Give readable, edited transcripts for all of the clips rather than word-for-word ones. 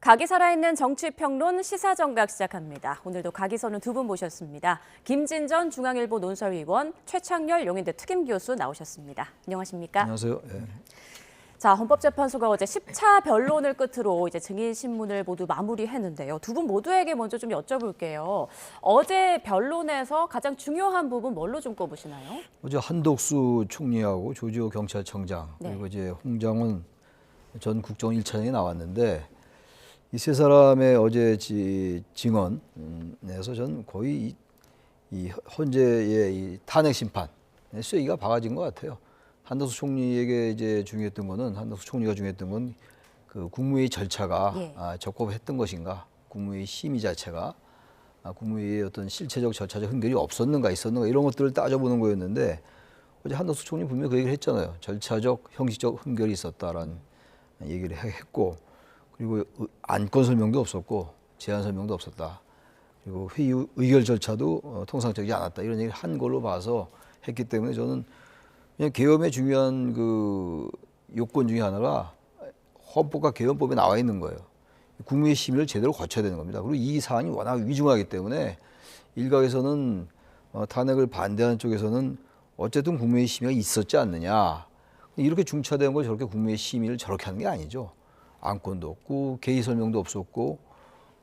각이 살아있는 정치평론 시사정각 시작합니다. 오늘도 각이서는 두 분 모셨습니다. 김진전 중앙일보 논설위원, 최창렬 용인대 특임교수 나오셨습니다. 안녕하십니까? 안녕하세요. 네. 자, 헌법재판소가 어제 10차 변론을 끝으로 이제 증인 신문을 모두 마무리했는데요. 두 분 모두에게 먼저 좀 여쭤볼게요. 어제 변론에서 가장 중요한 부분 뭘로 좀 꼽으시나요? 어제 한덕수 총리하고 조지호 경찰청장 그리고 이제 홍장훈 전 국정원 1차장이 나왔는데 이 세 사람의 어제 증언에서 저는 거의 이 헌재의 이 탄핵 심판의 쐐기가 박아진 것 같아요. 한덕수 총리에게 이제 중요했던 거는 한덕수 총리가 중요했던 건 그 국무회의 절차가 적법했던 것인가, 국무회의 심의 자체가 국무회의의 어떤 실체적 절차적 흥결이 없었는가 있었는가 이런 것들을 따져보는 거였는데 어제 한덕수 총리 분명히 그 얘기를 했잖아요. 절차적 형식적 흥결이 있었다라는 얘기를 했고 그리고 안건 설명도 없었고 제안 설명도 없었다. 그리고 회의 의결 절차도 통상적이지 않았다. 이런 얘기를 한 걸로 봐서 했기 때문에 저는 그냥 계엄의 중요한 그 요건 중에 하나가 헌법과 계엄법에 나와 있는 거예요. 국무회의 심의를 제대로 거쳐야 되는 겁니다. 그리고 이 사안이 워낙 위중하기 때문에 일각에서는 탄핵을 반대하는 쪽에서는 어쨌든 국무회의 심의가 있었지 않느냐. 이렇게 중차대한 걸 저렇게 국무회의 심의를 저렇게 하는 게 아니죠. 안건도 없고 개의 설명도 없었고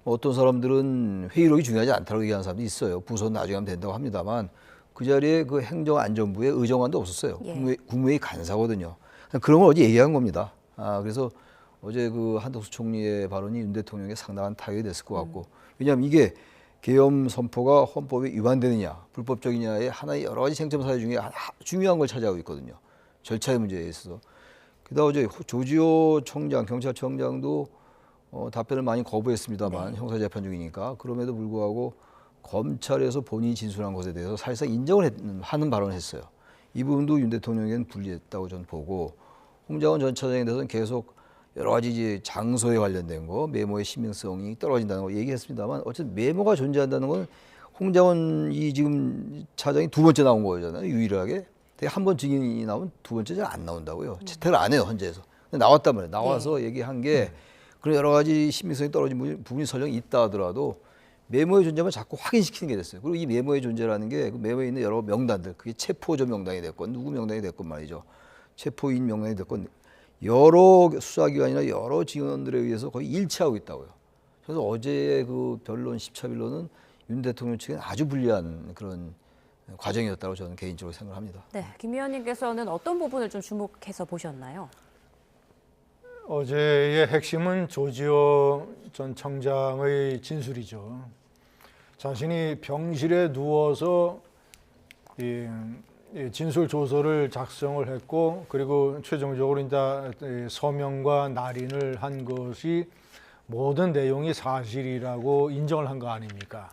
어떤 사람들은 회의록이 중요하지 않다고 얘기하는 사람도 있어요. 부서는 나중에 하면 된다고 합니다만 그 자리에 그 행정안전부의 의정관도 없었어요. 국무회의 간사거든요. 그런 걸 어제 얘기한 겁니다. 그래서 어제 그 한덕수 총리의 발언이 윤 대통령에게 상당한 타격이 됐을 것 같고 왜냐하면 이게 계엄 선포가 헌법에 위반되느냐 불법적이냐의 하나의 여러 가지 쟁점 사유 중에 중요한 걸 차지하고 있거든요. 절차의 문제에 있어서. 게다가 어제 조지호 청장, 경찰청장도 답변을 많이 거부했습니다만 형사재판 중이니까 그럼에도 불구하고 검찰에서 본인이 진술한 것에 대해서 사실상 인정을 하는 발언을 했어요. 이 부분도 윤 대통령에게는 불리했다고 저는 보고 홍장훈 전 차장에 대해서는 계속 여러 가지 이제 장소에 관련된 거, 메모의 신빙성이 떨어진다는 거 얘기했습니다만 어쨌든 메모가 존재한다는 건 홍장훈 이 지금 차장이 두 번째 나온 거잖아요. 유일하게. 한 번 증인이 나오면 두 번째 잘 안 나온다고요. 채택을 안 해요, 헌재에서. 근데 나왔단 말이에요. 나와서 얘기한 게 그런 여러 가지 신빙성이 떨어진 부분이 설령 있다 하더라도 메모의 존재만 자꾸 확인시키는 게 됐어요. 그리고 이 메모의 존재라는 게 그 메모에 있는 여러 명단들, 그게 체포조 명단이 됐건 누구 명단이 됐건 말이죠. 체포인 명단이 됐건 여러 수사기관이나 여러 증언들에 의해서 거의 일치하고 있다고요. 그래서 어제의 그 변론 10차 변론은 윤 대통령 측에는 아주 불리한 그런 과정이었다고 저는 개인적으로 생각합니다. 네, 김 의원님께서는 어떤 부분을 좀 주목해서 보셨나요? 어제의 핵심은 조지호 전 청장의 진술이죠. 자신이 병실에 누워서 이 진술 조서를 작성을 했고 그리고 최종적으로 이제 서명과 날인을 한 것이 모든 내용이 사실이라고 인정을 한 거 아닙니까?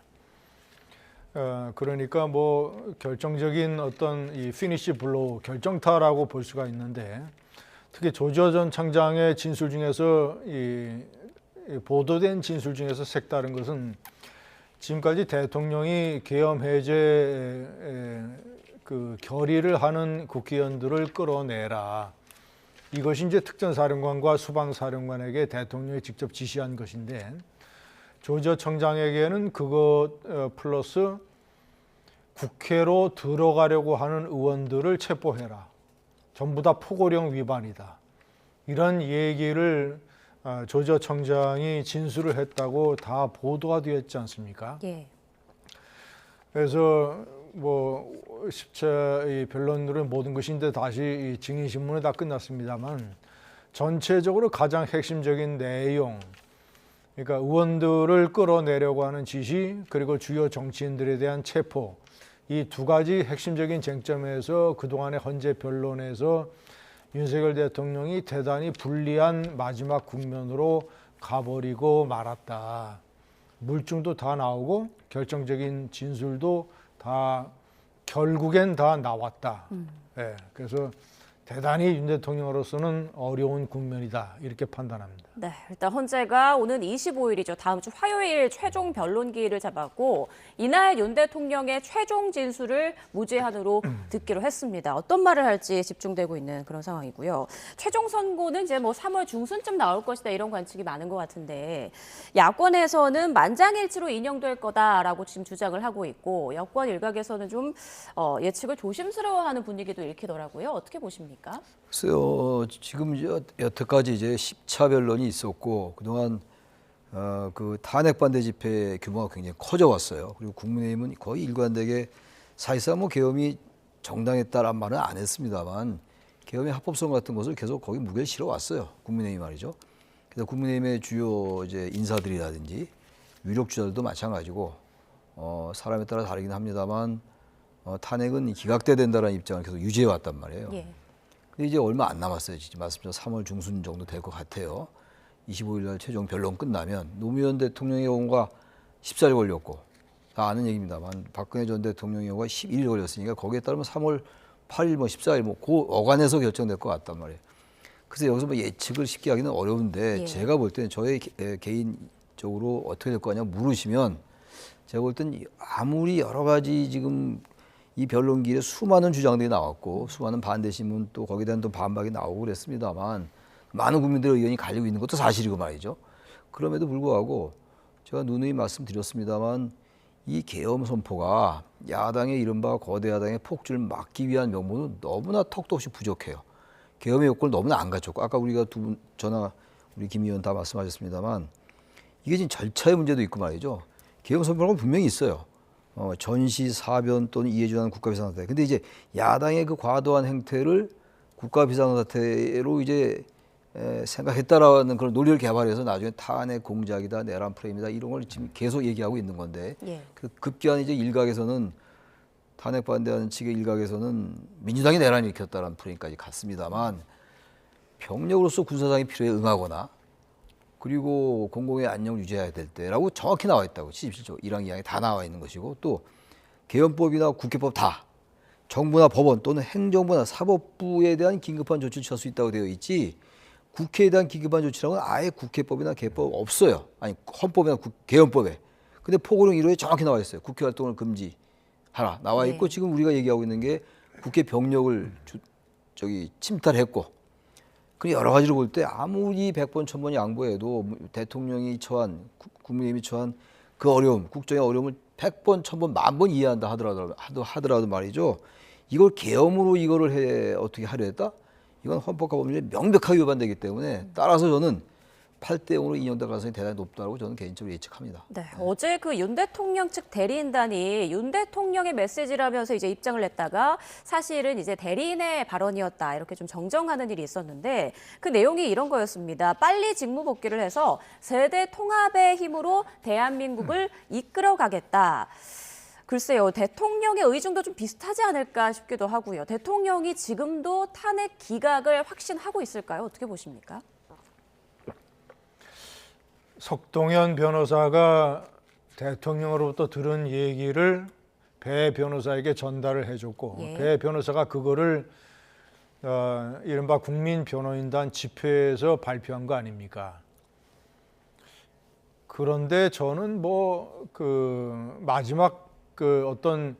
그러니까 뭐 결정적인 어떤 이 피니시 블로우 결정타라고 볼 수가 있는데 특히 조지호 전 청장의 진술 중에서 이 보도된 진술 중에서 색다른 것은 지금까지 대통령이 계엄 해제 그 결의를 하는 국회의원들을 끌어내라. 이것이 이제 특전사령관과 수방사령관에게 대통령이 직접 지시한 것인데 조지호 청장에게는 그것 플러스 국회로 들어가려고 하는 의원들을 체포해라. 전부 다 포고령 위반이다. 이런 얘기를 조지호 청장이 진술을 했다고 다 보도가 되었지 않습니까? 예. 그래서 뭐 10차 이 변론들은 모든 것인데 다시 이 증인신문은 다 끝났습니다만 전체적으로 가장 핵심적인 내용 그러니까 의원들을 끌어내려고 하는 지시 그리고 주요 정치인들에 대한 체포 이 두 가지 핵심적인 쟁점에서 그동안의 헌재 변론에서 윤석열 대통령이 대단히 불리한 마지막 국면으로 가버리고 말았다. 물증도 다 나오고 결정적인 진술도 다 결국엔 다 나왔다. 네, 그래서 대단히 윤 대통령으로서는 어려운 국면이다 이렇게 판단합니다. 네, 일단 헌재가 오는 25일이죠. 다음 주 화요일 최종 변론기일을 잡았고 이날 윤 대통령의 최종 진술을 무죄한으로 듣기로 했습니다. 어떤 말을 할지 집중되고 있는 그런 상황이고요. 최종 선고는 이제 뭐 3월 중순쯤 나올 것이다 이런 관측이 많은 것 같은데 야권에서는 만장일치로 인용될 거다라고 지금 주장을 하고 있고 여권 일각에서는 좀 예측을 조심스러워하는 분위기도 읽히더라고요. 어떻게 보십니까? 글쎄요, 지금 여태까지 이제 10차 변론이 있었고 그동안 그 탄핵 반대 집회 규모가 굉장히 커져왔어요. 그리고 국민의힘은 거의 일관되게 사실상 뭐 계엄이 정당했다란 말은 안 했습니다만 계엄의 합법성 같은 것을 계속 거기 무게를 실어왔어요. 국민의힘 말이죠. 그래서 국민의힘의 주요 이제 인사들이라든지 유력 주자들도 마찬가지고 사람에 따라 다르긴 합니다만 탄핵은 기각돼야 된다는 입장을 계속 유지해 왔단 말이에요. 예. 근데 이제 얼마 안 남았어요. 지금 말씀처럼 3월 중순 정도 될 것 같아요. 25일 날 최종 변론 끝나면 노무현 대통령의 경우가 14일 걸렸고 다 아는 얘기입니다만 박근혜 전 대통령의 경우가 11일 걸렸으니까 거기에 따르면 3월 8일 뭐 14일 뭐 그 어간에서 결정될 것 같단 말이에요. 그래서 여기서 뭐 예측을 쉽게 하기는 어려운데 예. 제가 볼 때는 저의 개인적으로 어떻게 될 거냐 물으시면 제가 볼 땐 아무리 여러 가지 지금 이 변론기일에 수많은 주장들이 나왔고 수많은 반대 신문 또 거기에 대한 또 반박이 나오고 그랬습니다만 많은 국민들의 의견이 갈리고 있는 것도 사실이고 말이죠. 그럼에도 불구하고 제가 누누이 말씀드렸습니다만 이 계엄 선포가 야당의 이른바 거대 야당의 폭주를 막기 위한 명분은 너무나 턱도 없이 부족해요. 계엄의 요건을 너무나 안 갖췄고 아까 우리가 두 분 저나 우리 김 의원 다 말씀하셨습니다만 이게 지금 절차의 문제도 있고 말이죠. 계엄 선포라고 분명히 있어요. 전시, 사변 또는 이에 준하는 국가비상사태. 근데 이제 야당의 그 과도한 행태를 국가비상사태로 이제 생각했다라는 그런 논리를 개발해서 나중에 탄핵 공작이다, 내란 프레임이다 이런 걸 지금 계속 얘기하고 있는 건데 예. 그 급기야는 이제 일각에서는 탄핵 반대하는 측의 일각에서는 민주당이 내란을 일으켰다라는 프레임까지 갔습니다만 병력으로서 군사상이 필요에 응하거나 그리고 공공의 안녕을 유지해야 될 때라고 정확히 나와 있다고 77조 1항 2항에 다 나와 있는 것이고 또 계엄법이나 국회법 다 정부나 법원 또는 행정부나 사법부에 대한 긴급한 조치를 취할 수 있다고 되어 있지 국회에 대한 긴급한 조치라고는 아예 국회법이나 개법 없어요. 아니 헌법이나 계엄법에. 근데 포고령 1호에 정확히 나와 있어요. 국회 활동을 금지하라 나와 있고 네. 지금 우리가 얘기하고 있는 게 국회 병력을 침탈했고 그 여러 가지로 볼 때 아무리 100번 1000번 양보해도 대통령이 처한 국민의힘이 처한 그 어려움, 국정의 어려움을 100번 1000번 10,000번 이해한다 하더라도 말이죠. 이걸 계엄으로 이거를 어떻게 하려 했다? 이건 헌법과 법률에 명백하게 위반되기 때문에 따라서 저는 8대 0으로 인용될 가능성이 대단히 높다고 저는 개인적으로 예측합니다. 네, 어제 그 윤 대통령 측 대리인단이 윤 대통령의 메시지라면서 이제 입장을 냈다가 사실은 이제 대리인의 발언이었다 이렇게 좀 정정하는 일이 있었는데 그 내용이 이런 거였습니다. 빨리 직무 복귀를 해서 세대 통합의 힘으로 대한민국을 이끌어가겠다. 글쎄요, 대통령의 의중도 좀 비슷하지 않을까 싶기도 하고요. 대통령이 지금도 탄핵 기각을 확신하고 있을까요? 어떻게 보십니까? 석동현 변호사가 대통령으로부터 들은 얘기를 배 변호사에게 전달을 해줬고 예. 배 변호사가 그거를 이른바 국민변호인단 집회에서 발표한 거 아닙니까? 그런데 저는 뭐 그 마지막 그 어떤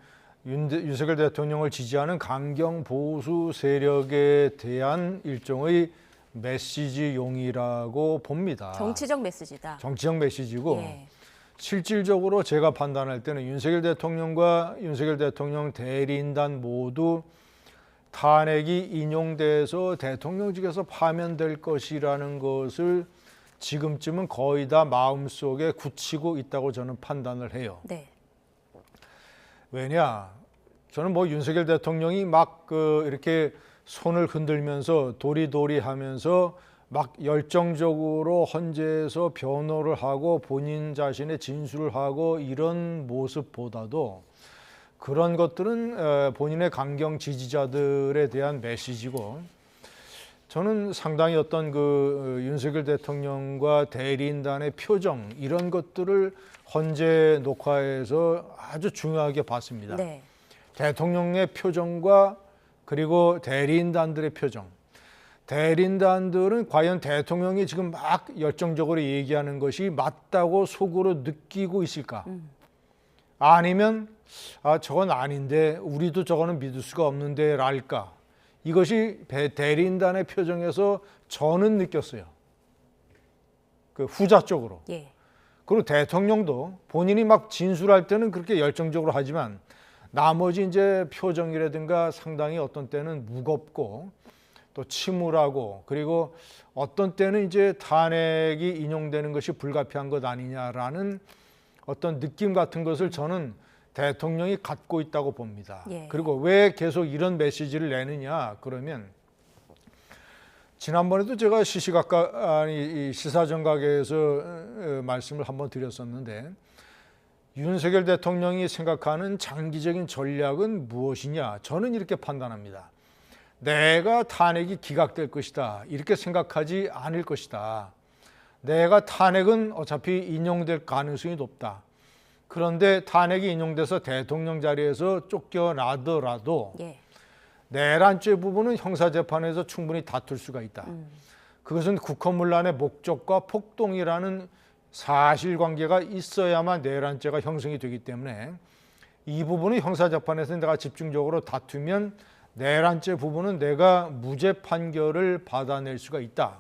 윤석열 대통령을 지지하는 강경 보수 세력에 대한 일종의 메시지용이라고 봅니다. 정치적 메시지다. 정치적 메시지고 예. 실질적으로 제가 판단할 때는 윤석열 대통령과 윤석열 대통령 대리인단 모두 탄핵이 인용돼서 대통령직에서 파면될 것이라는 것을 지금쯤은 거의 다 마음속에 굳히고 있다고 저는 판단을 해요. 네. 왜냐? 저는 뭐 윤석열 대통령이 막 이렇게 손을 흔들면서 도리도리 하면서 막 열정적으로 헌재에서 변호를 하고 본인 자신의 진술을 하고 이런 모습보다도 그런 것들은 본인의 강경 지지자들에 대한 메시지고 저는 상당히 어떤 그 윤석열 대통령과 대리인단의 표정 이런 것들을 헌재 녹화에서 아주 중요하게 봤습니다. 네. 대통령의 표정과 그리고 대리인단들의 표정. 대리인단들은 과연 대통령이 지금 막 열정적으로 얘기하는 것이 맞다고 속으로 느끼고 있을까? 아니면 저건 아닌데 우리도 저거는 믿을 수가 없는데 랄까? 이것이 대리인단의 표정에서 저는 느꼈어요. 그 후자 쪽으로. 예. 그리고 대통령도 본인이 막 진술할 때는 그렇게 열정적으로 하지만 나머지 이제 표정이라든가 상당히 어떤 때는 무겁고 또 침울하고 그리고 어떤 때는 이제 탄핵이 인용되는 것이 불가피한 것 아니냐라는 어떤 느낌 같은 것을 저는 대통령이 갖고 있다고 봅니다. 예. 그리고 왜 계속 이런 메시지를 내느냐 그러면 지난번에도 제가 이 시사정각에서 말씀을 한번 드렸었는데 윤석열 대통령이 생각하는 장기적인 전략은 무엇이냐 저는 이렇게 판단합니다. 내가 탄핵이 기각될 것이다 이렇게 생각하지 않을 것이다. 내가 탄핵은 어차피 인용될 가능성이 높다. 그런데 탄핵이 인용돼서 대통령 자리에서 쫓겨나더라도 예. 내란죄 부분은 형사재판에서 충분히 다툴 수가 있다. 그것은 국헌문란의 목적과 폭동이라는 사실관계가 있어야만 내란죄가 형성이 되기 때문에 이 부분은 형사재판에서 내가 집중적으로 다투면 내란죄 부분은 내가 무죄 판결을 받아낼 수가 있다.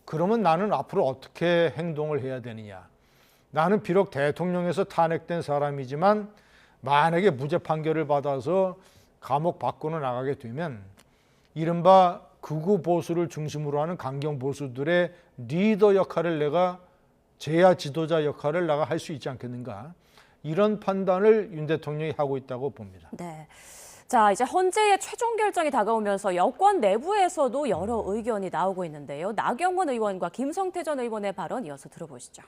그러면 나는 앞으로 어떻게 행동을 해야 되느냐. 나는 비록 대통령에서 탄핵된 사람이지만 만약에 무죄 판결을 받아서 감옥 밖으로 나가게 되면 이른바 극우 보수를 중심으로 하는 강경 보수들의 리더 역할을 내가 제야 지도자 역할을 내가 할 수 있지 않겠는가. 이런 판단을 윤 대통령이 하고 있다고 봅니다. 네. 자, 이제 헌재의 최종 결정이 다가오면서 여권 내부에서도 여러 의견이 나오고 있는데요. 나경원 의원과 김성태 전 의원의 발언 이어서 들어보시죠.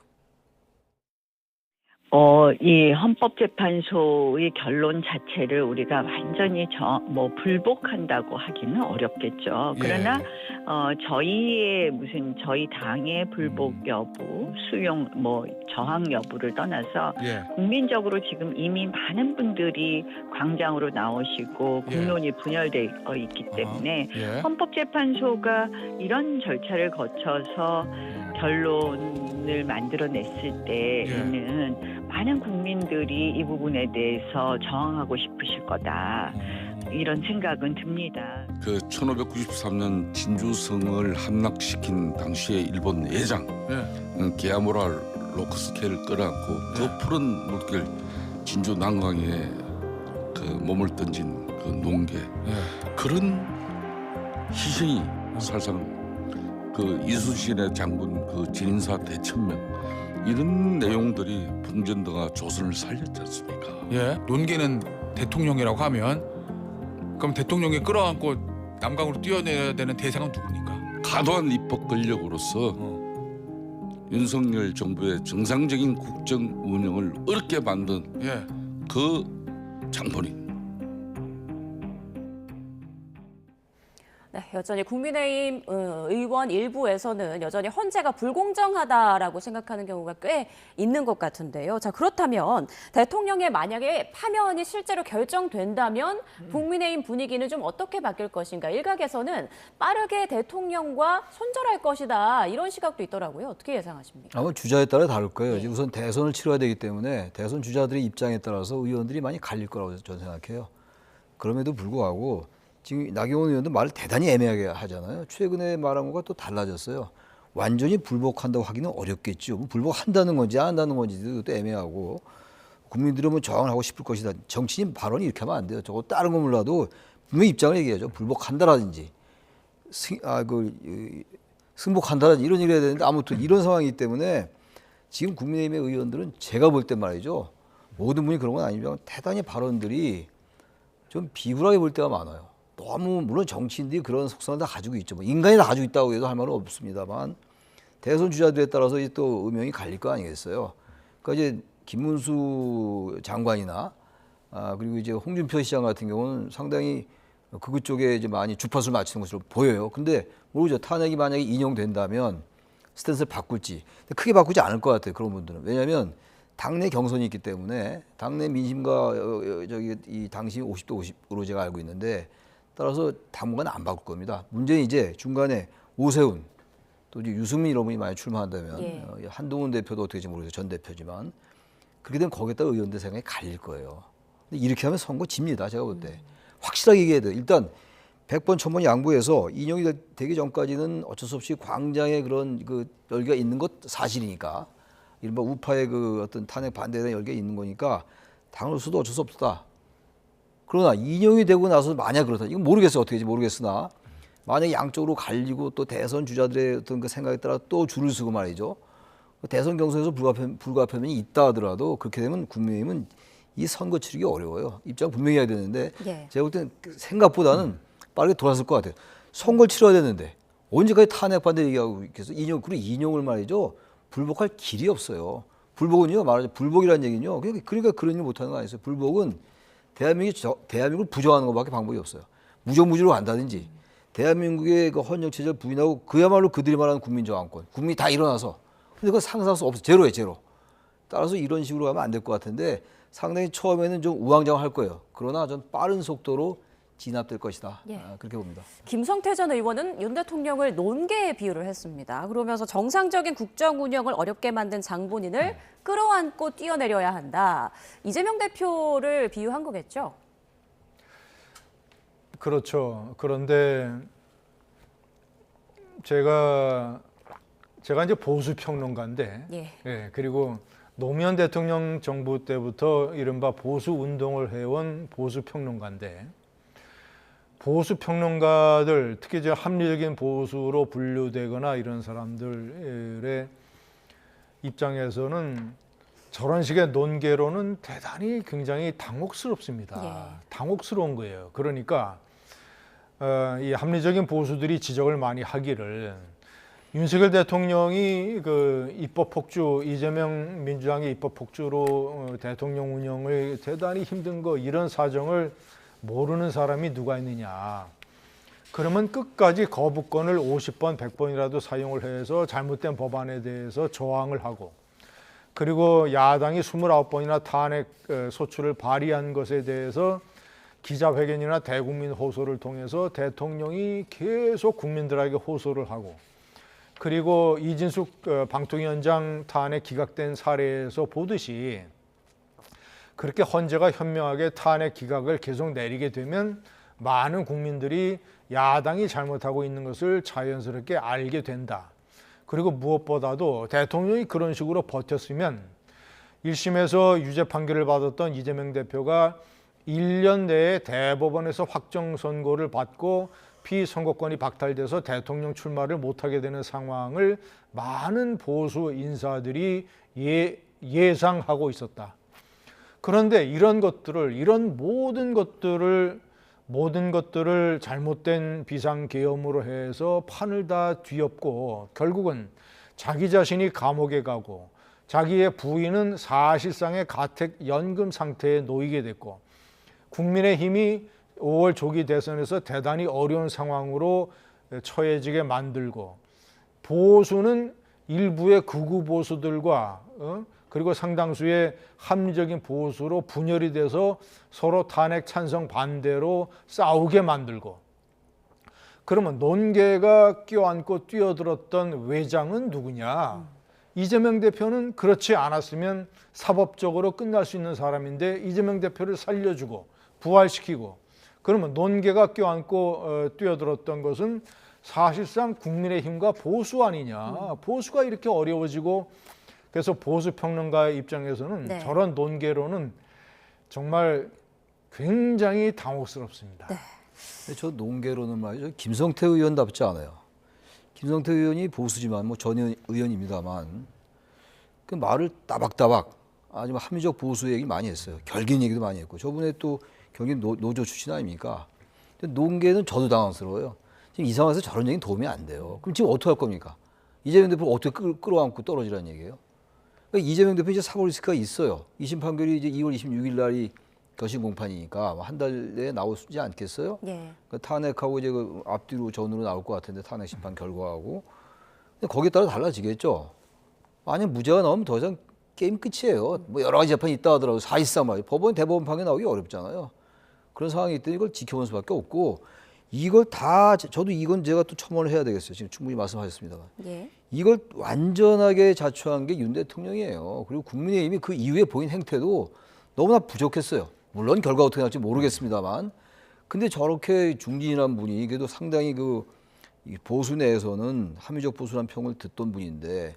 이 헌법재판소의 결론 자체를 우리가 완전히 불복한다고 하기는 어렵겠죠. 그러나 저희의 저희 당의 불복 여부, 수용 저항 여부를 떠나서 국민적으로 지금 이미 많은 분들이 광장으로 나오시고 국론이 분열돼 있기 때문에 헌법재판소가 이런 절차를 거쳐서 결론을 만들어냈을 때에는 많은 국민들이 이 부분에 대해서 저항하고 싶으실 거다. 이런 생각은 듭니다. 그 1593년 진주성을 함락시킨 당시의 일본 내장 게아무라 로크스케를 끌어안고 그 푸른 물길 진주 난강에 그 몸을 던진 그 농계 그런 희생이 사실상 그 이순신의 장군 그 진인사 대천명 이런 내용들이 풍전도가 조선을 살렸지 않습니까? 예, 논계는 대통령이라고 하면 그럼 대통령이 끌어안고 남강으로 뛰어내야 되는 대상은 누굽니까? 과도한 입법 권력으로서 윤석열 정부의 정상적인 국정 운영을 어렵게 만든 그 장본인. 네, 여전히 국민의힘 의원 일부에서는 여전히 헌재가 불공정하다라고 생각하는 경우가 꽤 있는 것 같은데요. 자, 그렇다면 대통령의 만약에 파면이 실제로 결정된다면 국민의힘 분위기는 좀 어떻게 바뀔 것인가. 일각에서는 빠르게 대통령과 손절할 것이다. 이런 시각도 있더라고요. 어떻게 예상하십니까? 아마 주자에 따라 다를 거예요. 이제 우선 대선을 치러야 되기 때문에 대선 주자들의 입장에 따라서 의원들이 많이 갈릴 거라고 저는 생각해요. 그럼에도 불구하고 지금 나경원 의원도 말을 대단히 애매하게 하잖아요. 최근에 말한 것과 또 달라졌어요. 완전히 불복한다고 하기는 어렵겠죠. 불복한다는 건지 안 한다는 건지도 또 애매하고 국민들은 뭐 저항을 하고 싶을 것이다. 정치인 발언이 이렇게 하면 안 돼요. 저거 다른 거 몰라도 분명히 입장을 얘기하죠. 불복한다라든지 승복한다라든지 이런 얘기를 해야 되는데 아무튼 이런 상황이기 때문에 지금 국민의힘의 의원들은 제가 볼 때 말이죠. 모든 분이 그런 건 아니지만 대단히 발언들이 좀 비굴하게 볼 때가 많아요. 너무 물론 정치인들이 그런 속성을 다 가지고 있죠. 뭐 인간이 다 가지고 있다고 해도 할 말은 없습니다만 대선 주자들에 따라서 이제 또 의명이 갈릴 거 아니겠어요. 그러니까 이제 김문수 장관이나 그리고 이제 홍준표 시장 같은 경우는 상당히 그쪽에 이제 많이 주파수를 맞추는 것으로 보여요. 근데 모르죠. 탄핵이 만약에 인용된다면 스탠스를 바꿀지. 근데 크게 바꾸지 않을 것 같아요. 그런 분들은. 왜냐하면 당내 경선이 있기 때문에 당내 민심과 이 당시 50대 50으로 제가 알고 있는데 따라서 당분간 안 바꿀 겁니다. 문제는 이제 중간에 오세훈 또 이제 유승민 이런 분이 많이 출마한다면 예. 한동훈 대표도 어떻게 될지 모르겠어요. 전 대표지만 그렇게 되면 거기에다 의원들 생각이 갈릴 거예요. 근데 이렇게 하면 선거 집니다. 제가 볼 때. 확실하게 얘기해야 돼요. 일단 100번 1000번 양보해서 인용이 되기 전까지는 어쩔 수 없이 광장에 그런 그 열기가 있는 것 사실이니까 이른바 우파의 그 어떤 탄핵 반대에 대한 열기가 있는 거니까 당으로서도 어쩔 수 없다. 그러나 인용이 되고 나서 만약 그렇다. 이건 모르겠어요. 어떻게 될지 모르겠으나 만약에 양쪽으로 갈리고 또 대선 주자들의 어떤 그 생각에 따라 또 줄을 서고 말이죠. 대선 경선에서 불가피함이 있다 하더라도 그렇게 되면 국민의힘은 이 선거 치르기 어려워요. 입장 분명히 해야 되는데 예. 제가 볼 때는 생각보다는 빠르게 돌아설 것 같아요. 선거를 치러야 되는데 언제까지 탄핵 반대 얘기하고 있겠어? 그리고 인용을 말이죠. 불복할 길이 없어요. 불복은요, 말하자면 불복이라는 얘기는요. 그러니까 그런 일 못하는 거 아니었어요. 불복은 대한민국을 부정하는 것밖에 방법이 없어요. 무정부주로 간다든지 대한민국의 그 헌정 체제를 부인하고 그야말로 그들이 말하는 국민저항권, 국민이 다 일어나서 근데 그거 상상할 수 없어. 제로예요, 제로. 따라서 이런 식으로 가면 안 될 것 같은데 상당히 처음에는 좀 우왕좌왕할 거예요. 그러나 좀 빠른 속도로 진압될 것이다. 예. 그렇게 봅니다. 김성태 전 의원은 윤 대통령을 논개에 비유를 했습니다. 그러면서 정상적인 국정 운영을 어렵게 만든 장본인을 끌어안고 뛰어내려야 한다. 이재명 대표를 비유한 거겠죠? 그렇죠. 그런데 제가 이제 보수 평론가인데, 예. 그리고 노무현 대통령 정부 때부터 이른바 보수 운동을 해온 보수 평론가인데, 보수 평론가들, 특히 이제 합리적인 보수로 분류되거나 이런 사람들의 입장에서는 저런 식의 논개로는 대단히 굉장히 당혹스럽습니다. 예. 당혹스러운 거예요. 그러니까 이 합리적인 보수들이 지적을 많이 하기를 윤석열 대통령이 그 입법 폭주, 이재명 민주당의 입법 폭주로 대통령 운영을 대단히 힘든 거 이런 사정을 모르는 사람이 누가 있느냐. 그러면 끝까지 거부권을 50번, 100번이라도 사용을 해서 잘못된 법안에 대해서 저항을 하고 그리고 야당이 29번이나 탄핵 소추를 발의한 것에 대해서 기자회견이나 대국민 호소를 통해서 대통령이 계속 국민들에게 호소를 하고 그리고 이진숙 방통위원장 탄핵 기각된 사례에서 보듯이 그렇게 헌재가 현명하게 탄핵 기각을 계속 내리게 되면 많은 국민들이 야당이 잘못하고 있는 것을 자연스럽게 알게 된다. 그리고 무엇보다도 대통령이 그런 식으로 버텼으면 1심에서 유죄 판결을 받았던 이재명 대표가 1년 내에 대법원에서 확정 선고를 받고 피선거권이 박탈돼서 대통령 출마를 못하게 되는 상황을 많은 보수 인사들이 예상하고 있었다. 그런데 이런 모든 것들을 잘못된 비상계엄으로 해서 판을 다 뒤엎고 결국은 자기 자신이 감옥에 가고 자기의 부인은 사실상의 가택연금 상태에 놓이게 됐고 국민의힘이 5월 조기 대선에서 대단히 어려운 상황으로 처해지게 만들고 보수는 일부의 극우 보수들과 그리고 상당수의 합리적인 보수로 분열이 돼서 서로 탄핵 찬성 반대로 싸우게 만들고 그러면 논개가 껴안고 뛰어들었던 외장은 누구냐? 이재명 대표는 그렇지 않았으면 사법적으로 끝날 수 있는 사람인데 이재명 대표를 살려주고 부활시키고 그러면 논개가 껴안고 뛰어들었던 것은 사실상 국민의힘과 보수 아니냐. 보수가 이렇게 어려워지고 그래서 보수 평론가의 입장에서는 네. 저런 논개로는 정말 굉장히 당혹스럽습니다. 네. 근데 저 논개로는 말이죠. 김성태 의원답지 않아요. 김성태 의원이 보수지만 뭐 전 의원입니다만 그 말을 따박따박 아주 합리적 보수 얘기 많이 했어요. 결긴 얘기도 많이 했고 저번에 또 경기 노조 출신 아닙니까? 근데 논개는 저도 당황스러워요. 지금 이 상황에서 저런 얘기는 도움이 안 돼요. 그럼 지금 어떻게 할 겁니까? 이재명 대표를 어떻게 끌어안고 떨어지라는 얘기예요? 그러니까 이재명 대표 이제 사고 리스크가 있어요. 2심 판결이 이제 2월 26일 날이 결심 공판이니까 한 달 내에 나오지 않겠어요? 예. 그러니까 탄핵하고 이제 그 앞뒤로 전으로 나올 것 같은데 탄핵 심판 결과하고 근데 거기에 따라 달라지겠죠. 만약 무죄가 나오면 더 이상 게임 끝이에요. 뭐 여러 가지 재판이 있다 하더라도 사실상 말이에요. 법원 대법원 판결 나오기 어렵잖아요. 그런 상황이 있더니 이걸 지켜본 수밖에 없고 이걸 다 저도 이건 제가 또 첨언을 해야 되겠어요. 지금 충분히 말씀하셨습니다만 예. 이걸 완전하게 자초한 게 윤 대통령이에요. 그리고 국민의힘이 그 이후에 보인 행태도 너무나 부족했어요. 물론 결과 어떻게 날지 모르겠습니다만 근데 저렇게 중진이란 분이 그래도 상당히 이 보수 내에서는 합리적 보수란 평을 듣던 분인데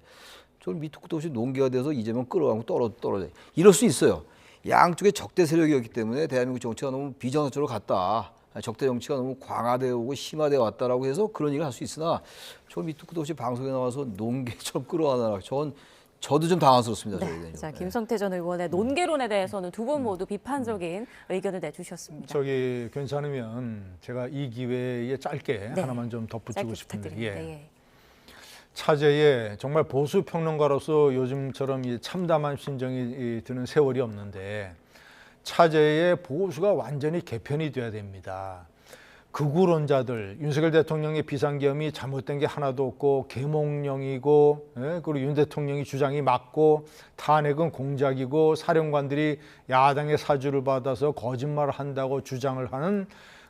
저는 밑도 끝도 없이 논개가 돼서 이재명 끌어가고 떨어져 이럴 수 있어요. 양쪽에 적대 세력이었기 때문에 대한민국 정치가 너무 비정상적으로 갔다. 적대 정치가 너무 광화되어 오고 심화되어 왔다라고 해서 그런 얘기를 할 수 있으나 저 밑도 끝도 없이 방송에 나와서 논개처럼 끌어가느라 저도 좀 당황스럽습니다. 네. 자, 김성태 전 의원의 논개론에 대해서는 두 분 모두 비판적인 의견을 내주셨습니다. 저기 괜찮으면 제가 이 기회에 짧게 네. 하나만 좀 덧붙이고 짧게 싶은데 부탁드립니다. 예. 차제에 정말 보수 평론가로서 요즘처럼 이 참담한 심정이 드는 세월이 없는데 차제의 보수가 완전히 개편이 돼야 됩니다. 극우론자들, 윤석열 대통령의 비상계엄이 잘못된 게 하나도 없고 계몽령이고 그리고 윤 대통령이 주장이 맞고 탄핵은 공작이고 사령관들이 야당의 사주를 받아서 거짓말을 한다고 주장을 하는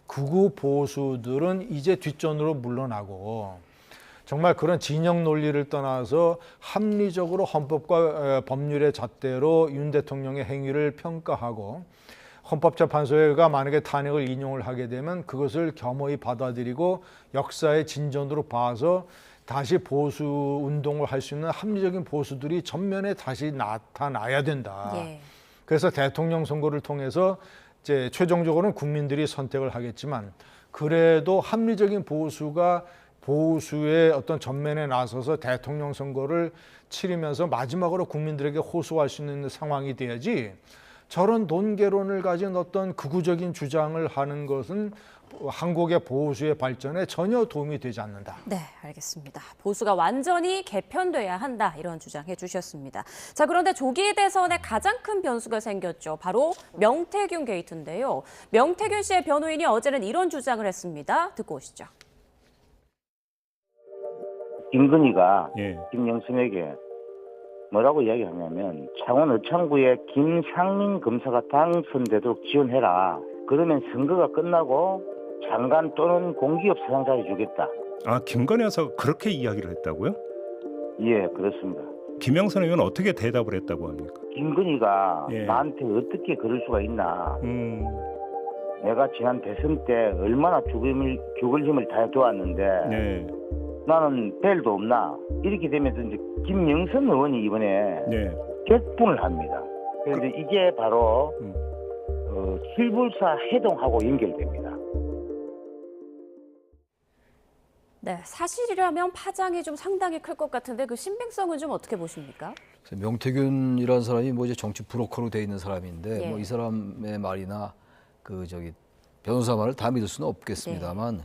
극우 보수들은 이제 뒷전으로 물러나고 정말 그런 진영 논리를 떠나서 합리적으로 헌법과 법률의 잣대로 윤 대통령의 행위를 평가하고 헌법재판소가 만약에 탄핵을 인용을 하게 되면 그것을 겸허히 받아들이고 역사의 진전으로 봐서 다시 보수 운동을 할 수 있는 합리적인 보수들이 전면에 다시 나타나야 된다. 예. 그래서 대통령 선거를 통해서 이제 최종적으로는 국민들이 선택을 하겠지만 그래도 합리적인 보수가 보수의 어떤 전면에 나서서 대통령 선거를 치르면서 마지막으로 국민들에게 호소할 수 있는 상황이 돼야지 저런 논개론을 가진 어떤 극우적인 주장을 하는 것은 한국의 보수의 발전에 전혀 도움이 되지 않는다. 네, 알겠습니다. 보수가 완전히 개편돼야 한다 이런 주장해 주셨습니다. 자, 그런데 조기 대선에 가장 큰 변수가 생겼죠. 바로 명태균 게이트인데요. 명태균 씨의 변호인이 어제는 이런 주장을 했습니다. 듣고 오시죠. 김건희가 예. 김영순에게 뭐라고 이야기하냐면 창원 의창구에 김상민 검사가 당선되도록 지원해라. 그러면 선거가 끝나고 장관 또는 공기업 사장자리 주겠다. 아, 김건희 여사가 그렇게 이야기를 했다고요? 예, 그렇습니다. 김영선 의원은 어떻게 대답을 했다고 합니까? 김건희가 예. 나한테 어떻게 그럴 수가 있나. 음, 내가 지난 대선 때 얼마나 죽을 힘을 다해 도왔는데 네, 나는 벨도 없나. 이렇게 되면서 이제 김영선 의원이 이번에 네. 격분을 합니다. 그런데 이게 바로 실불사 해동하고 연결됩니다. 네, 사실이라면 파장이 좀 상당히 클 것 같은데 그 신빙성은 좀 어떻게 보십니까? 명태균이라는 사람이 뭐 이제 정치 브로커로 돼 있는 사람인데 예. 뭐 이 사람의 말이나 변호사 말을 다 믿을 수는 없겠습니다만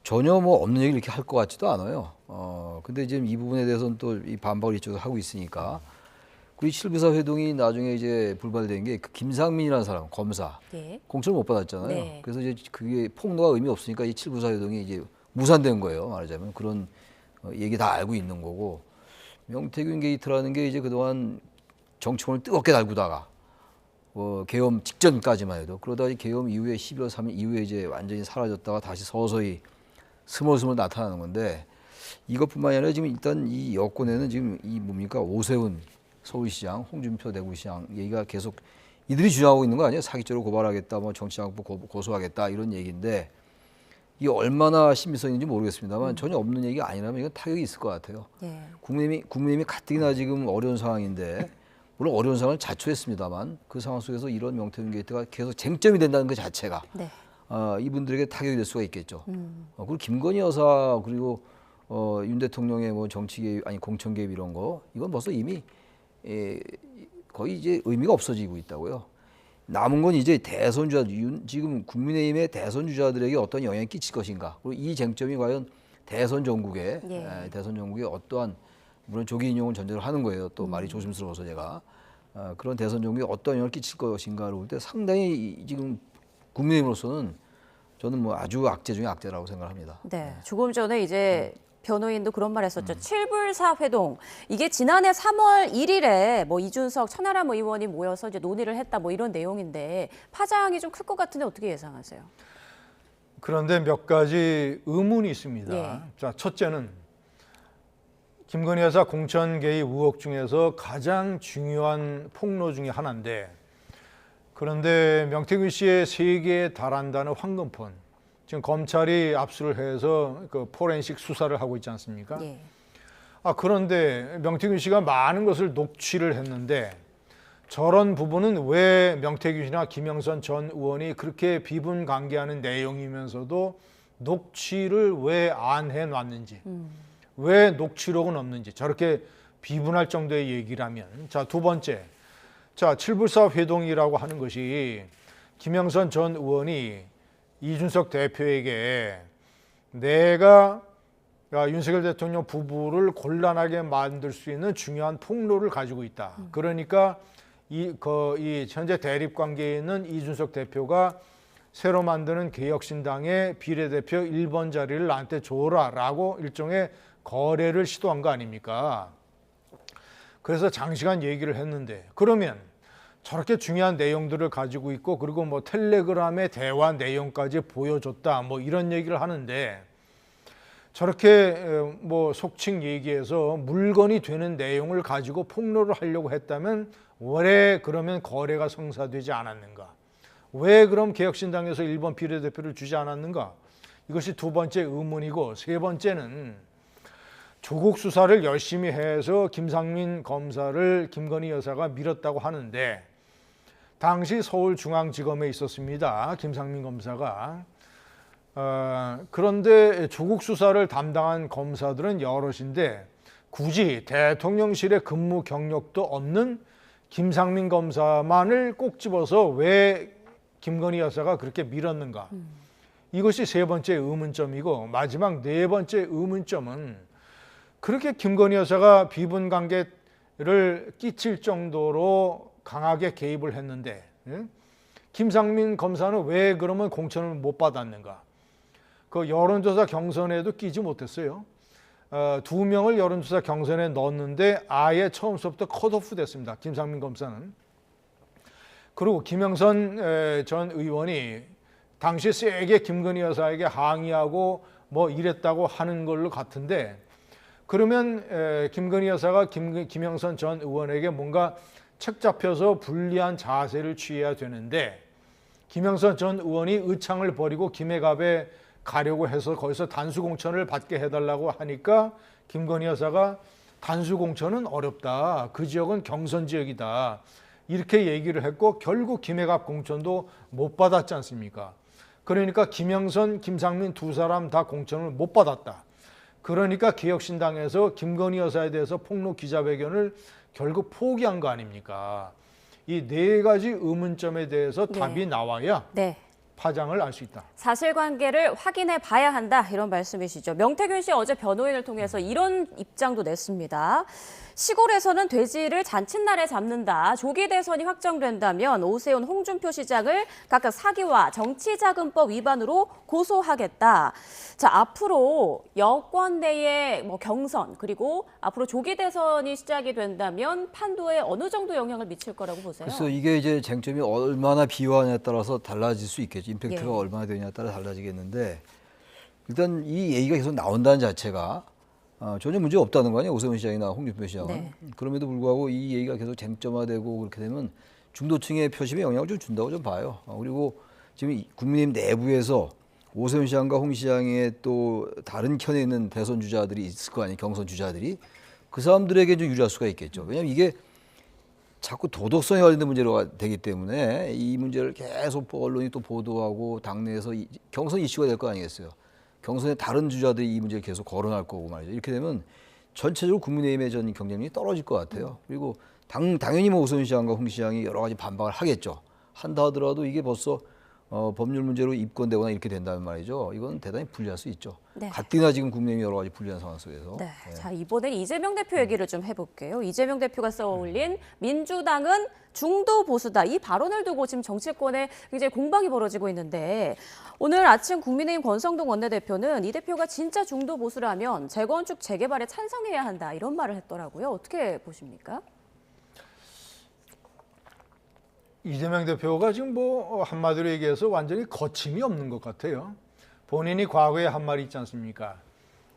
전혀 뭐 없는 얘기를 이렇게 할 것 같지도 않아요. 근데 지금 이 부분에 대해서는 또 이 반박을 이쪽에서 하고 있으니까 그리고 실부사 회동이 나중에 이제 불발된 게 그 김상민이라는 사람 검사 예. 공천을 못 받았잖아요. 네. 그래서 이제 그게 폭로가 의미 없으니까 이 칠부사 회동이 이제 무산된 거예요. 말하자면 그런 얘기 다 알고 있는 거고 명태균 게이트라는 게 이제 그동안 정치권을 뜨겁게 달구다가 계엄 직전까지만 해도 그러다 계엄 이후에 11월 3일 이후에 이제 완전히 사라졌다가 다시 서서히 스멀스멀 나타나는 건데 이것뿐만이 아니라 지금 일단 이 여권에는 지금 이 뭡니까 오세훈 서울시장, 홍준표 대구시장 얘기가 계속 이들이 주장하고 있는 거 아니에요? 사기죄로 고발하겠다, 뭐 정치장부 고소하겠다 이런 얘기인데 이게 얼마나 신빙성 있는지 모르겠습니다만 전혀 없는 얘기가 아니라면 이건 타격이 있을 것 같아요. 예. 국민의힘이 가뜩이나 지금 어려운 상황인데 물론 어려운 상황을 자초했습니다만 그 상황 속에서 이런 명태균 게이트가 계속 쟁점이 된다는 것 자체가 네. 이분들에게 타격이 될 수가 있겠죠. 그리고 김건희 여사 그리고 윤 대통령의 뭐 정치 개입 아니 공천 개입 이런 거 이건 벌써 이미 거의 이제 의미가 없어지고 있다고요. 남은 건 이제 대선 주자 지금 국민의힘의 대선 주자들에게 어떤 영향을 끼칠 것인가. 그리고 이 쟁점이 과연 대선 전국에 대선 전국에 어떠한 물론 조기 인용을 전제로 하는 거예요. 또 말이 조심스러워서 제가 그런 대선 전국에 어떤 영향을 끼칠 것인가를 볼 때 상당히 지금 국민의힘으로서는 저는 뭐 아주 악재 중에 악재라고 생각합니다. 네, 조금 전에 이제 변호인도 그런 말 했었죠. 칠불사 회동. 이게 지난해 3월 1일에 뭐 이준석 천하람 의원이 모여서 이제 논의를 했다 뭐 이런 내용인데 파장이 좀 클 것 같은데 어떻게 예상하세요? 그런데 몇 가지 의문이 있습니다. 예. 자, 첫째는 김건희 여사 공천 개입 의혹 중에서 가장 중요한 폭로 중에 하나인데, 그런데 명태균 씨의 3개에 달한다는 황금폰, 지금 검찰이 압수를 해서 그 포렌식 수사를 하고 있지 않습니까? 예. 그런데 명태균 씨가 많은 것을 녹취를 했는데 저런 부분은 왜 명태균 씨나 김영선 전 의원이 그렇게 비분관계하는 내용이면서도 녹취를 왜 안 해놨는지, 왜 녹취록은 없는지, 저렇게 비분할 정도의 얘기라면. 자, 두 번째, 자, 7불사 회동이라고 하는 것이 김영선 전 의원이 이준석 대표에게 내가 윤석열 대통령 부부를 곤란하게 만들 수 있는 중요한 폭로를 가지고 있다. 그러니까 이 현재 대립 관계에 있는 이준석 대표가 새로 만드는 개혁신당의 비례대표 1번 자리를 나한테 줘라라고 일종의 거래를 시도한 거 아닙니까? 그래서 장시간 얘기를 했는데, 그러면 저렇게 중요한 내용들을 가지고 있고, 그리고 뭐 텔레그램의 대화 내용까지 보여줬다, 뭐 이런 얘기를 하는데, 저렇게 뭐 속칭 얘기해서 물건이 되는 내용을 가지고 폭로를 하려고 했다면 왜 그러면 거래가 성사되지 않았는가? 왜 그럼 개혁신당에서 1번 비례대표를 주지 않았는가? 이것이 두 번째 의문이고, 세 번째는 조국 수사를 열심히 해서 김상민 검사를 김건희 여사가 밀었다고 하는데, 당시 서울중앙지검에 있었습니다, 김상민 검사가. 그런데 조국 수사를 담당한 검사들은 여럿인데 굳이 대통령실에 근무 경력도 없는 김상민 검사만을 꼭 집어서 왜 김건희 여사가 그렇게 밀었는가? 이것이 세 번째 의문점이고, 마지막 네 번째 의문점은 그렇게 김건희 여사가 비분관계를 끼칠 정도로 강하게 개입을 했는데, 김상민 검사는 왜 그러면 공천을 못 받았는가? 그 여론조사 경선에도 끼지 못했어요. 2명을 여론조사 경선에 넣었는데 아예 처음부터 컷오프 됐습니다, 김상민 검사는. 그리고 김영선 전 의원이 당시 세게 김건희 여사에게 항의하고 뭐 이랬다고 하는 걸로 같은데, 그러면 김건희 여사가 김영선 전 의원에게 뭔가 책 잡혀서 불리한 자세를 취해야 되는데, 김영선 전 의원이 의창을 버리고 김해갑에 가려고 해서 거기서 단수공천을 받게 해달라고 하니까 김건희 여사가 단수공천은 어렵다, 그 지역은 경선 지역이다, 이렇게 얘기를 했고 결국 김해갑 공천도 못 받았지 않습니까? 그러니까 김영선, 김상민 두 사람 다 공천을 못 받았다. 그러니까 개혁신당에서 김건희 여사에 대해서 폭로 기자회견을 결국 포기한 거 아닙니까? 이 네 가지 의문점에 대해서 답이 나와야 네. 파장을 알 수 있다. 사실관계를 확인해 봐야 한다, 이런 말씀이시죠. 명태균 씨 어제 변호인을 통해서 이런 입장도 냈습니다. 시골에서는 돼지를 잔칫날에 잡는다. 조기 대선이 확정된다면 오세훈, 홍준표 시장을 각각 사기와 정치자금법 위반으로 고소하겠다. 자, 앞으로 여권 내의 뭐 경선, 그리고 앞으로 조기 대선이 시작이 된다면 판도에 어느 정도 영향을 미칠 거라고 보세요? 그래서 이게 이제 쟁점이 얼마나 비화냐에 따라서 달라질 수 있겠죠. 임팩트가 예. 얼마나 되냐에 따라 달라지겠는데, 일단 이 얘기가 계속 나온다는 자체가 전혀 문제 없다는 거 아니에요, 오세훈 시장이나 홍준표 시장은. 네. 그럼에도 불구하고 이 얘기가 계속 쟁점화되고 그렇게 되면 중도층의 표심에 영향을 좀 준다고 좀 봐요. 그리고 지금 국민의힘 내부에서 오세훈 시장과 홍 시장의 또 다른 편에 있는 대선 주자들이 있을 거 아니에요, 경선 주자들이. 그 사람들에게 좀 유리할 수가 있겠죠. 왜냐하면 이게 자꾸 도덕성에 관련된 문제가 되기 때문에 이 문제를 계속 언론이 또 보도하고 당내에서 경선 이슈가 될 거 아니겠어요. 경선에 다른 주자들이 이 문제를 계속 거론할 거고 말이죠. 이렇게 되면 전체적으로 국민의힘의 전 경쟁력이 떨어질 것 같아요. 그리고 당연히 뭐 오세훈 시장과 홍 시장이 여러 가지 반박을 하겠죠. 한다 하더라도 이게 벌써 법률 문제로 입건되거나 이렇게 된다면 말이죠. 이건 대단히 불리할 수 있죠. 네. 가뜩이나 지금 국민의힘이 여러 가지 불리한 상황 속에서. 네. 자, 이번엔 이재명 대표 얘기를 좀 해볼게요. 이재명 대표가 써올린 민주당은 중도 보수다, 이 발언을 두고 지금 정치권에 굉장히 공방이 벌어지고 있는데, 오늘 아침 국민의힘 권성동 원내대표는 이 대표가 진짜 중도 보수라면 재건축 재개발에 찬성해야 한다, 이런 말을 했더라고요. 어떻게 보십니까? 이재명 대표가 지금 뭐 한마디로 얘기해서 완전히 거침이 없는 것 같아요. 본인이 과거에 한 말이 있지 않습니까?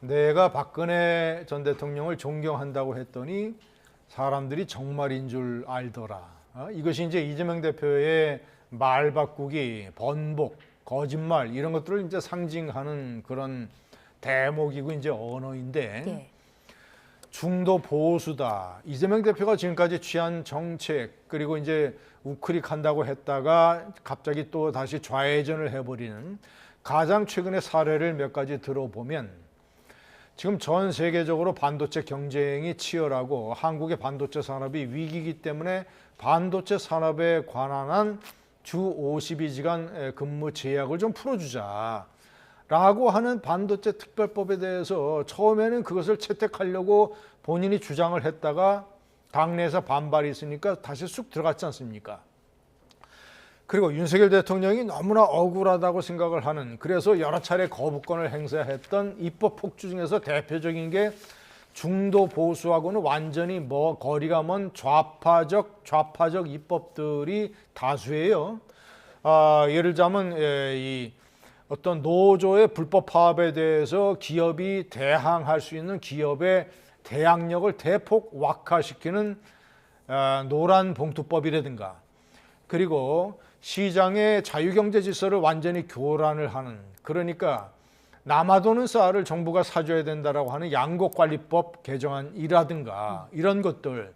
내가 박근혜 전 대통령을 존경한다고 했더니 사람들이 정말인 줄 알더라. 이것이 이제 이재명 대표의 말 바꾸기, 번복, 거짓말 이런 것들을 이제 상징하는 그런 대목이고 이제 언어인데 예. 중도 보수다. 이재명 대표가 지금까지 취한 정책 그리고 이제 우크릭한다고 했다가 갑자기 또 다시 좌회전을 해버리는 가장 최근의 사례를 몇 가지 들어보면 지금 전 세계적으로 반도체 경쟁이 치열하고 한국의 반도체 산업이 위기이기 때문에 반도체 산업에 관한 주 52시간 근무 제약을 좀 풀어주자. 라고 하는 반도체 특별법에 대해서 처음에는 그것을 채택하려고 본인이 주장을 했다가 당내에서 반발이 있으니까 다시 쑥 들어갔지 않습니까? 그리고 윤석열 대통령이 너무나 억울하다고 생각을 하는 그래서 여러 차례 거부권을 행사했던 입법 폭주 중에서 대표적인 게 중도 보수하고는 완전히 거리가 먼 좌파적 입법들이 다수예요. 예를 들자면 이 어떤 노조의 불법 파업에 대해서 기업이 대항할 수 있는 기업의 대항력을 대폭 완화시키는 노란 봉투법이라든가 그리고 시장의 자유경제 질서를 완전히 교란을 하는 그러니까 남아도는 쌀을 정부가 사줘야 된다라고 하는 양곡관리법 개정안이라든가 이런 것들은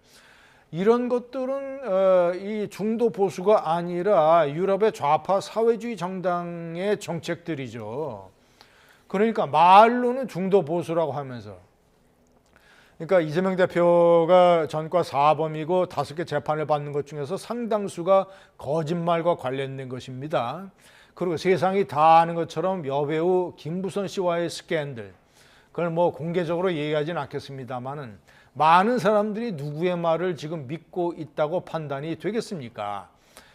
이 중도 보수가 아니라 유럽의 좌파 사회주의 정당의 정책들이죠. 그러니까 말로는 중도 보수라고 하면서 그러니까 이재명 대표가 전과 사범이고 5개 재판을 받는 것 중에서 상당수가 거짓말과 관련된 것입니다. 그리고 세상이 다 아는 것처럼 여배우 김부선 씨와의 스캔들 그걸 뭐 공개적으로 얘기하지는 않겠습니다만은 많은 사람들이 누구의 말을 지금 믿고 있다고 판단이 되겠습니까?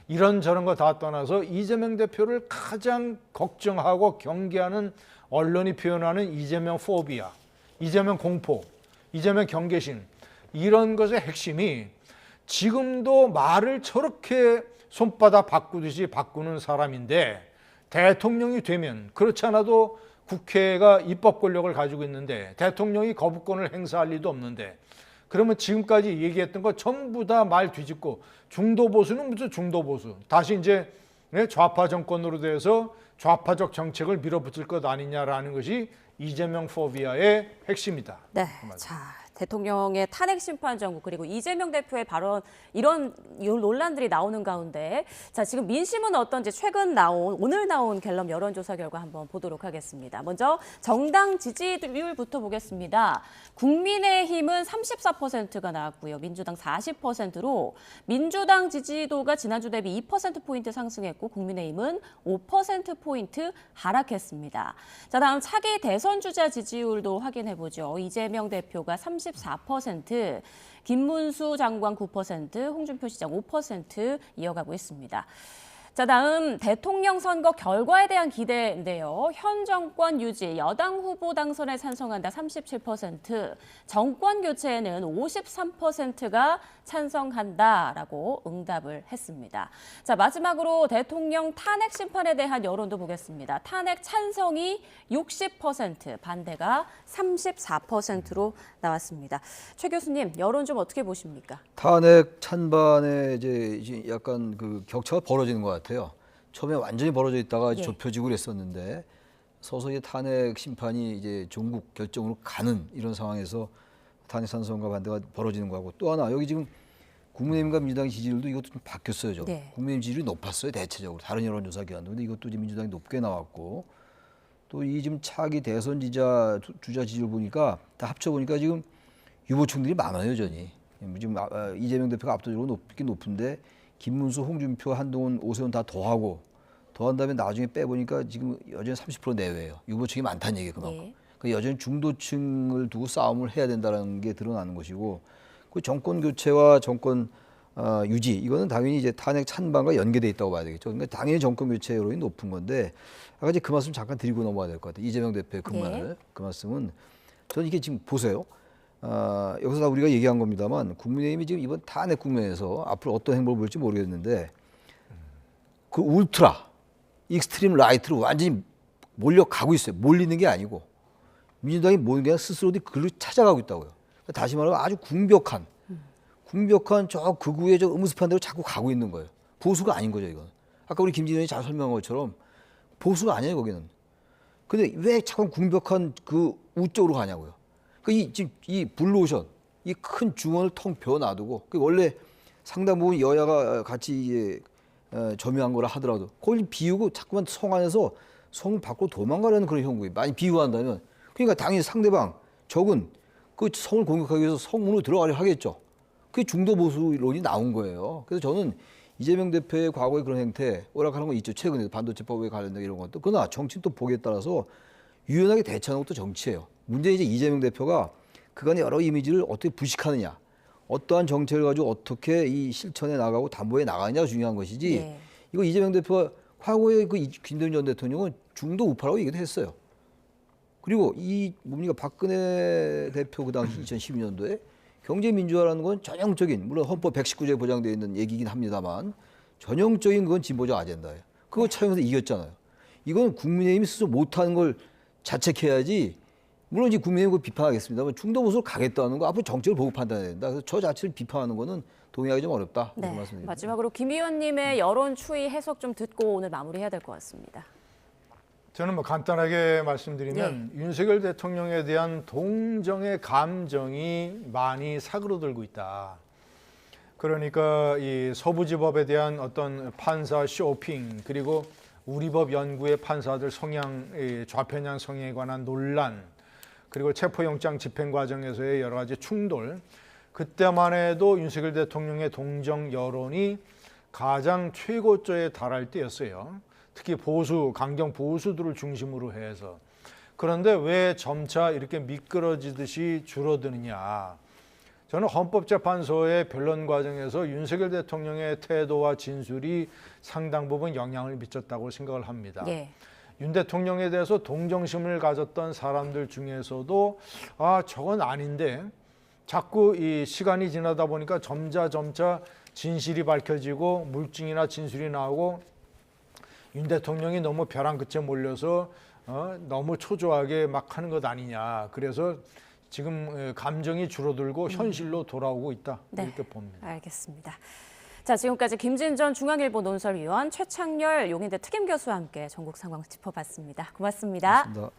이런저런 거 다 떠나서 이재명 대표를 가장 걱정하고 경계하는 언론이 표현하는 이재명 포비아, 이재명 공포, 이재명 경계심 이런 것의 핵심이 지금도 말을 저렇게 손바닥 바꾸듯이 바꾸는 사람인데 대통령이 되면 그렇지 않아도 국회가 입법 권력을 가지고 있는데 대통령이 거부권을 행사할 리도 없는데 그러면 지금까지 얘기했던 거 전부 다 말 뒤집고 중도 보수는 무슨 중도 보수 다시 이제 좌파 정권으로 돼서 좌파적 정책을 밀어붙일 것 아니냐라는 것이 이재명 포비아의 핵심이다. 네, 자 대통령의 탄핵 심판 정국 그리고 이재명 대표의 발언 이런 논란들이 나오는 가운데 자 지금 민심은 어떤지 오늘 나온 갤럽 여론조사 결과 한번 보도록 하겠습니다. 먼저 정당 지지율부터 보겠습니다. 국민의힘은 34%가 나왔고요. 민주당 40%로 민주당 지지도가 지난주 대비 2%포인트 상승했고 국민의힘은 5%포인트 하락했습니다. 자 다음 차기 대선 주자 지지율도 확인해보죠. 이재명 대표가 34%, 김문수 장관 9%, 홍준표 시장 5% 이어가고 있습니다. 자, 다음 대통령 선거 결과에 대한 기대인데요. 현 정권 유지, 여당 후보 당선에 찬성한다 37%, 정권 교체에는 53%가 찬성한다라고 응답을 했습니다. 자, 마지막으로 대통령 탄핵 심판에 대한 여론도 보겠습니다. 탄핵 찬성이 60%, 반대가 34%로 나왔습니다. 최 교수님, 여론 좀 어떻게 보십니까? 탄핵 찬반에 이제 약간 그 격차가 벌어지는 것 같아요. 처음에 완전히 벌어져 있다가 예. 좁혀지고 그랬었는데 서서히 탄핵 심판이 이제 종국 결정으로 가는 이런 상황에서 탄핵 찬성과 반대가 벌어지는 거하고 또 하나 여기 지금 국민의힘과 민주당 지지율도 이것도 좀 바뀌었어요. 좀. 네. 국민의힘 지지율이 높았어요 대체적으로 다른 여론조사 기관도. 근데 이것도 지금 민주당이 높게 나왔고 또 이 지금 차기 대선 주자 지지율 보니까 다 합쳐 보니까 지금 유보층들이 많아요 여전히. 지금 이재명 대표가 압도적으로 높긴 높은데 김문수, 홍준표, 한동훈, 오세훈 다 더한 다음에 나중에 빼보니까 지금 여전히 30% 내외예요. 유보층이 많다는 얘기예요 그만큼. 예. 그러니까 여전히 중도층을 두고 싸움을 해야 된다는 게 드러나는 것이고 그 정권 교체와 정권 유지 이거는 당연히 이제 탄핵 찬반과 연계돼 있다고 봐야 되겠죠. 그러니까 당연히 정권 교체 여론이 높은 건데 아까 이제 그 말씀 잠깐 드리고 넘어가야 될 것 같아요. 이재명 대표의 그 말, 그 말씀은 저는 이게 지금 보세요. 여기서 다 우리가 얘기한 겁니다만 국민의힘이 지금 이번 탄핵 국면에서 앞으로 어떤 행보를 볼지 모르겠는데 그 울트라 익스트림 라이트로 완전히 몰려가고 있어요. 몰리는 게 아니고 민주당이 모든 게 아니라 스스로도 그걸로 찾아가고 있다고요. 다시 말하면 아주 궁벽한 저 극우의 저 음습한 대로 자꾸 가고 있는 거예요. 보수가 아닌 거죠, 이건. 아까 우리 김진영이 잘 설명한 것처럼 보수가 아니에요, 거기는. 근데 왜 자꾸 궁벽한 그 우쪽으로 가냐고요. 지금 이 블루오션, 이 큰 중원을 텅 비워 놔두고, 원래 상당 부분 여야가 같이 점유한 거라 하더라도 그걸 비우고 자꾸만 성 안에서 성 밖으로 도망가려는 그런 형국이 많이 비유한다면, 그러니까 당연히 상대방 적은 그 성을 공격하기 위해서 성문으로 들어가려 하겠죠. 그게 중도 보수론이 나온 거예요. 그래서 저는 이재명 대표의 과거의 그런 행태 오락하는 거 있죠. 최근에 반도체법에 관련된 이런 것도. 그러나 정치는 또 보기에 따라서 유연하게 대처하는 것도 정치예요. 문제는 이제 이재명 대표가 그간의 여러 이미지를 어떻게 부식하느냐, 어떠한 정책을 가지고 어떻게 이 실천에 나가고 담보에 나가느냐가 중요한 것이지. 네. 이거 이재명 대표가 과거에 그 김대중 전 대통령은 중도 우파라고 얘기도 했어요. 그리고 이 뭡니까 박근혜 대표 그 당시 2012년도에 경제 민주화라는 건 전형적인, 물론 헌법 119조에 보장되어 있는 얘기긴 합니다만 전형적인 그건 진보적 아젠다예요. 그거 차용해서 이겼잖아요. 이건 국민의힘이 스스로 못하는 걸 자책해야지. 물론 이제 국민의힘 그 비판하겠습니다만 중도 보수로 가겠다는 거 앞으로 정책을 보고 판단해야 된다. 그래서 저 자체를 비판하는 거는 동의하기 좀 어렵다. 네. 말씀드립니다. 마지막으로 김 의원님의 여론 추이 해석 좀 듣고 오늘 마무리해야 될 것 같습니다. 저는 뭐 간단하게 말씀드리면 윤석열 대통령에 대한 동정의 감정이 많이 사그러들고 있다. 그러니까 이 서부지법에 대한 어떤 판사 쇼핑, 그리고 우리법 연구의 판사들 성향, 좌편향 성향에 관한 논란, 그리고 체포영장 집행 과정에서의 여러 가지 충돌, 그때만 해도 윤석열 대통령의 동정 여론이 가장 최고조에 달할 때였어요. 특히 보수, 강경 보수들을 중심으로 해서. 그런데 왜 점차 이렇게 미끄러지듯이 줄어드느냐. 저는 헌법재판소의 변론 과정에서 윤석열 대통령의 태도와 진술이 상당 부분 영향을 미쳤다고 생각을 합니다. 예. 윤 대통령에 대해서 동정심을 가졌던 사람들 중에서도 아, 저건 아닌데 자꾸 이 시간이 지나다 보니까 점차 진실이 밝혀지고 물증이나 진술이 나오고 윤 대통령이 너무 벼랑 끝에 몰려서 너무 초조하게 막 하는 것 아니냐. 그래서 지금 감정이 줄어들고 현실로 돌아오고 있다. 네, 이렇게 봅니다. 알겠습니다. 자, 지금까지 김진전 중앙일보 논설위원, 최창렬 용인대 특임교수와 함께 전국 상황 짚어봤습니다. 고맙습니다. 고맙습니다.